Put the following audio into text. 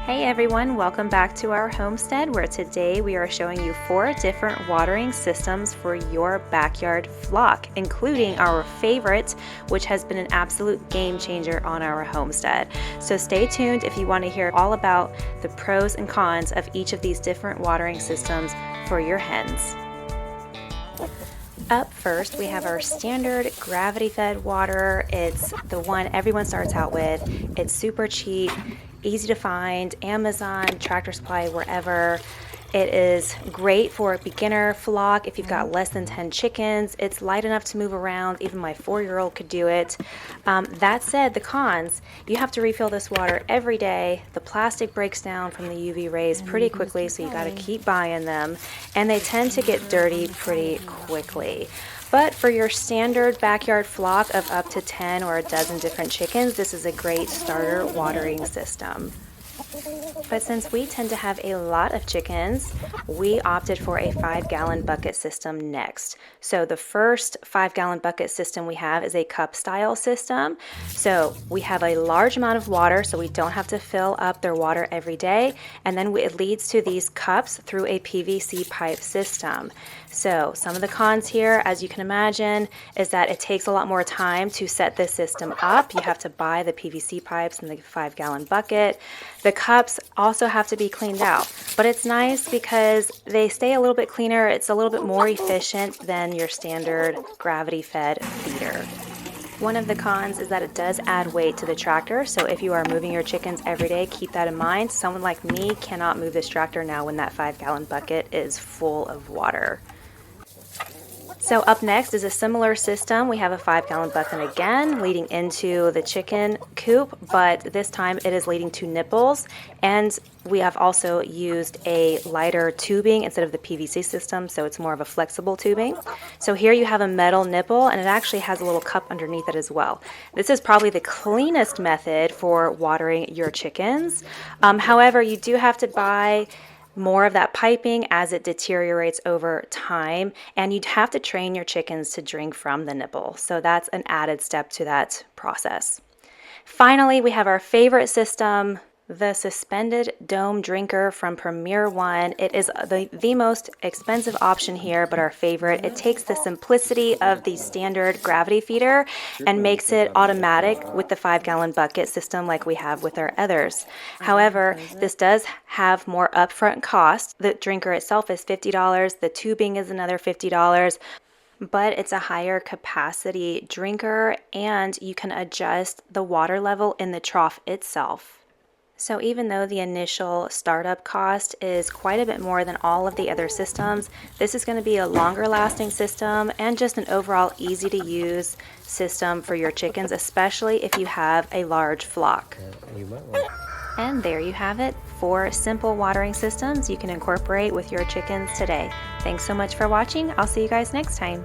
Hey everyone, welcome back to our homestead where today we are showing you 4 different watering systems for your backyard flock, including our favorite, which has been an absolute game changer on our homestead. So stay tuned if you want to hear all about the pros and cons of each of these different watering systems for your hens. Up first, we have our standard gravity-fed water. It's the one everyone starts out with. It's super cheap, easy to find, Amazon, Tractor Supply, wherever. It is great for a beginner flock if you've got less than 10 chickens. It's light enough to move around. Even my 4-year-old could do it. That said, the cons, you have to refill this water every day. The plastic breaks down from the UV rays pretty quickly, so you got to keep buying them. And they tend to get dirty pretty quickly. But for your standard backyard flock of up to 10 or a dozen different chickens, this is a great starter watering system. But since we tend to have a lot of chickens, we opted for a 5-gallon bucket system next. So the first 5-gallon bucket system we have is a cup style system. So we have a large amount of water, so we don't have to fill up their water every day. And then it leads to these cups through a PVC pipe system. So some of the cons here, as you can imagine, is that it takes a lot more time to set this system up. You have to buy the PVC pipes and the 5-gallon bucket. The cups also have to be cleaned out, but it's nice because they stay a little bit cleaner. It's a little bit more efficient than your standard gravity-fed feeder. One of the cons is that it does add weight to the tractor, so if you are moving your chickens every day, keep that in mind. Someone like me cannot move this tractor now when that 5-gallon bucket is full of water. So up next is a similar system. We have a 5-gallon bucket again leading into the chicken coop, but this time it is leading to nipples. And we have also used a lighter tubing instead of the PVC system, so it's more of a flexible tubing. So here you have a metal nipple, and it actually has a little cup underneath it as well. This is probably the cleanest method for watering your chickens. However, you do have to buy more of that piping as it deteriorates over time, and you'd have to train your chickens to drink from the nipple. So that's an added step to that process. Finally, we have our favorite system, the suspended dome drinker from Premier One. It is the most expensive option here, but our favorite. It takes the simplicity of the standard gravity feeder and makes it automatic with the 5-gallon bucket system like we have with our others. However, this does have more upfront cost. The drinker itself is $50. The tubing is another $50. But it's a higher capacity drinker, and you can adjust the water level in the trough itself. So even though the initial startup cost is quite a bit more than all of the other systems, this is going to be a longer lasting system and just an overall easy to use system for your chickens, especially if you have a large flock. And there you have it, 4 simple watering systems you can incorporate with your chickens today. Thanks so much for watching. I'll see you guys next time.